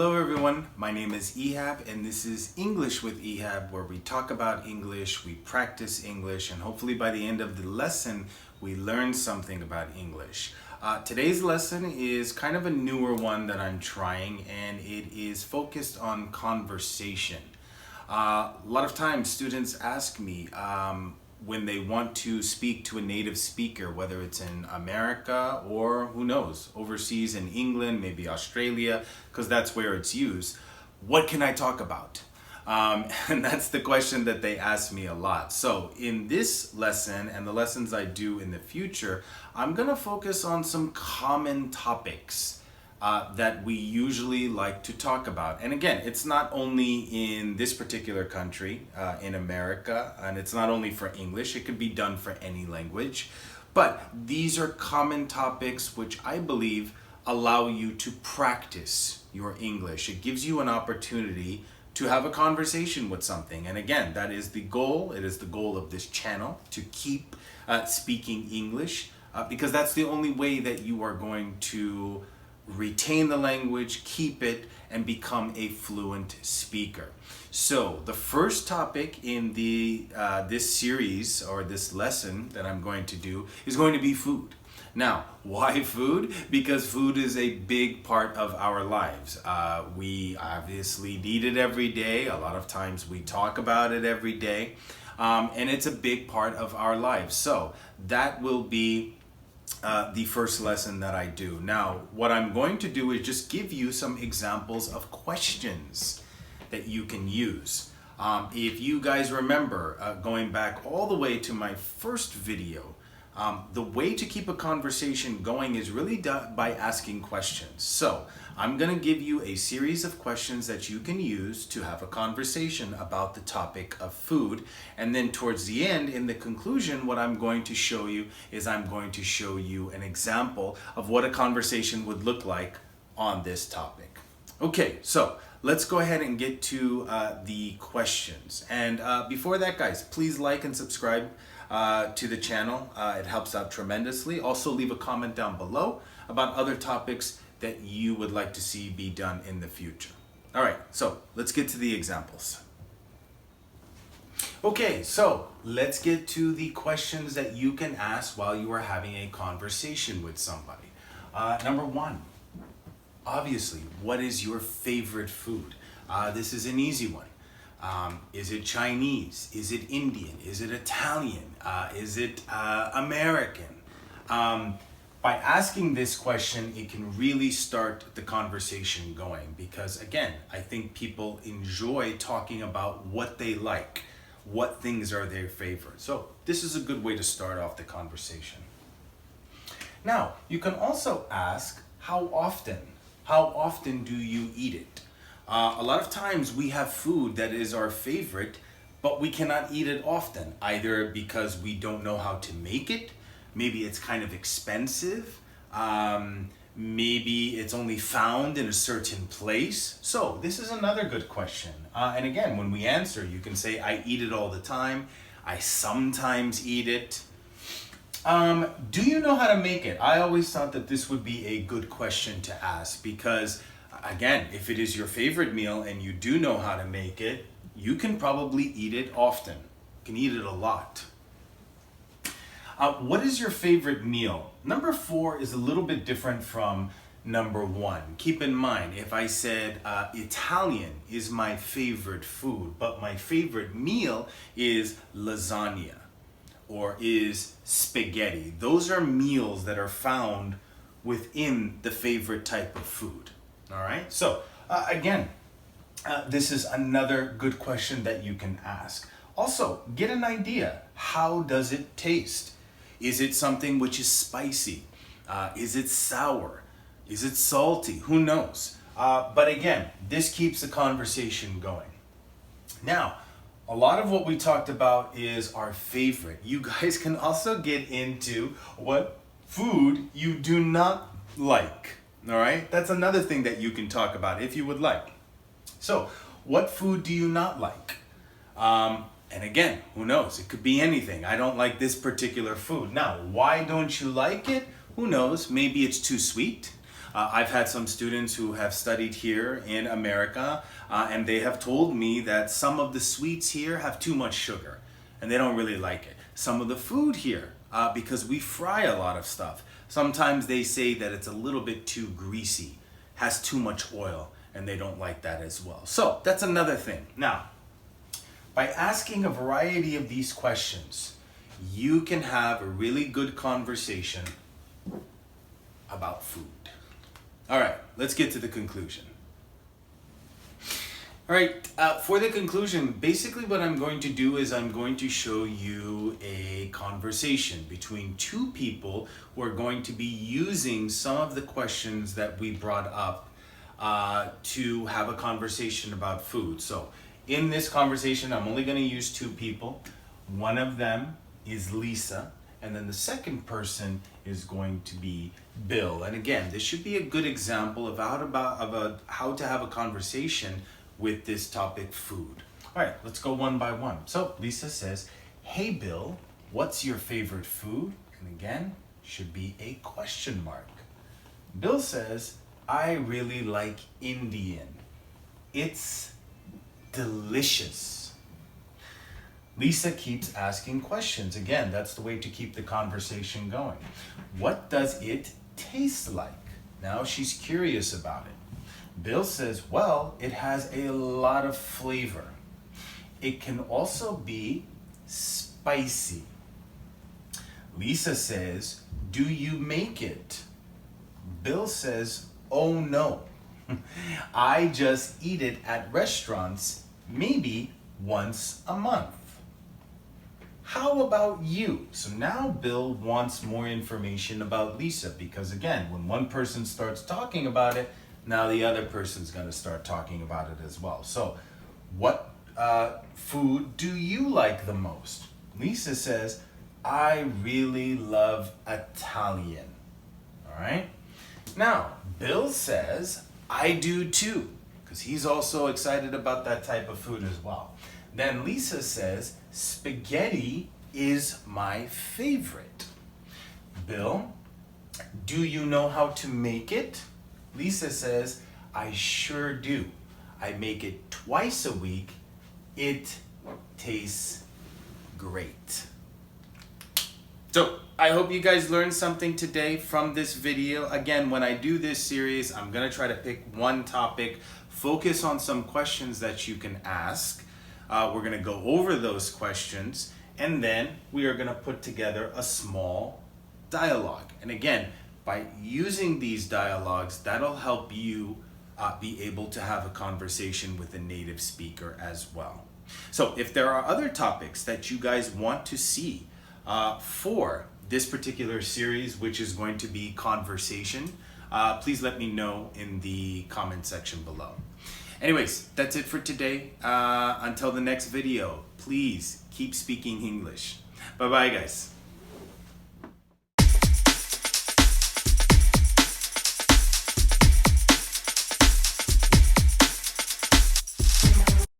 Hello everyone, my name is Ehab and this is English with Ehab, where we talk about English, we practice English, and hopefully by the end of the lesson we learn something about English. Today's lesson is kind of a newer one that I'm trying, and it is focused on conversation. A lot of times students ask me when they want to speak to a native speaker, whether it's in America or who knows, overseas in England, maybe Australia, because that's where it's used, what can I talk about? And that's the question that they ask me a lot. So in this lesson and the lessons I do in the future, I'm gonna focus on some common topics that we usually like to talk about. And again, it's not only in this particular country, in America, and it's not only for English, it could be done for any language. But these are common topics which I believe allow you to practice your English. It gives you an opportunity to have a conversation with something. And again, that is the goal. It is the goal of this channel to keep speaking English because that's the only way that you are going to retain the language, keep it, and become a fluent speaker. So the first topic in the this series or this lesson that I'm going to do is going to be food. Now, why food? Because food is a big part of our lives. We obviously eat it every day. A lot of times we talk about it every day. And it's a big part of our lives. So that will be the first lesson that I do. Now, what I'm going to do is just give you some examples of questions that you can use. If you guys remember, going back all the way to my first video, the way to keep a conversation going is really done by asking questions. So I'm going to give you a series of questions that you can use to have a conversation about the topic of food. And then towards the end, in the conclusion, what I'm going to show you is I'm going to show you an example of what a conversation would look like on this topic. Okay, so let's go ahead and get to the questions. And before that, guys, please like and subscribe to the channel. It helps out tremendously. Also leave a comment down below about other topics that you would like to see be done in the future. All right, so let's get to the examples. Okay, so let's get to the questions that you can ask while you are having a conversation with somebody. Number one, obviously, what is your favorite food? This is an easy one. Is it Chinese? Is it Indian? Is it Italian? Is it American? By asking this question, it can really start the conversation going because, again, I think people enjoy talking about what they like, what things are their favorite. So this is a good way to start off the conversation. Now, you can also ask, how often? How often do you eat it? A lot of times we have food that is our favorite, but we cannot eat it often, either because we don't know how to make it, maybe it's kind of expensive, maybe it's only found in a certain place. So this is another good question. And again, when we answer, you can say, I eat it all the time, I sometimes eat it. Do you know how to make it? I always thought that this would be a good question to ask because, again, if it is your favorite meal and you do know how to make it, you can probably eat it often. You can eat it a lot. What is your favorite meal? Number 4 is a little bit different from number 1. Keep in mind, if I said Italian is my favorite food, but my favorite meal is lasagna or is spaghetti. Those are meals that are found within the favorite type of food. All right, so again, this is another good question that you can ask. Also, get an idea. How does it taste? Is it something which is spicy? Is it sour? Is it salty? Who knows? But again, this keeps the conversation going. Now, a lot of what we talked about is our favorite. You guys can also get into what food you do not like. All right, that's another thing that you can talk about if you would like. So, what food do you not like? And again, who knows? It could be anything. I don't like this particular food. Now, why don't you like it? Who knows? Maybe it's too sweet. I've had some students who have studied here in America, and they have told me that some of the sweets here have too much sugar, and they don't really like it. Some of the food here, because we fry a lot of stuff, sometimes they say that it's a little bit too greasy, has too much oil, and they don't like that as well. So that's another thing. Now, by asking a variety of these questions, you can have a really good conversation about food. All right, let's get to the conclusion. All right, for the conclusion, basically what I'm going to do is I'm going to show you a conversation between two people who are going to be using some of the questions that we brought up to have a conversation about food. So in this conversation, I'm only going to use two people. One of them is Lisa, and then the second person is going to be Bill. And again, this should be a good example of how to have a conversation with this topic, food. All right, let's go one by one. So Lisa says, "Hey Bill, what's your favorite food?" And again, should be a question mark. Bill says, "I really like Indian. It's delicious." Lisa keeps asking questions. Again, that's the way to keep the conversation going. What does it taste like? Now she's curious about it. Bill says, well, it has a lot of flavor. It can also be spicy. Lisa says, do you make it? Bill says, oh no. I just eat it at restaurants, maybe once a month. How about you? So now Bill wants more information about Lisa because again, when one person starts talking about it, now the other person's going to start talking about it as well. So what food do you like the most? Lisa says, I really love Italian. All right. Now, Bill says, I do too, because he's also excited about that type of food as well. Then Lisa says, spaghetti is my favorite. Bill, do you know how to make it? Lisa says, I sure do. I make it twice a week. It tastes great. So I hope you guys learned something today from this video. Again, when I do this series, I'm gonna try to pick one topic, focus on some questions that you can ask. We're gonna go over those questions, and then we are gonna put together a small dialogue. And again, by using these dialogues, that'll help you be able to have a conversation with a native speaker as well. So if there are other topics that you guys want to see for this particular series, which is going to be conversation, please let me know in the comment section below. Anyways, that's it for today. Until the next video, please keep speaking English. Bye-bye, guys.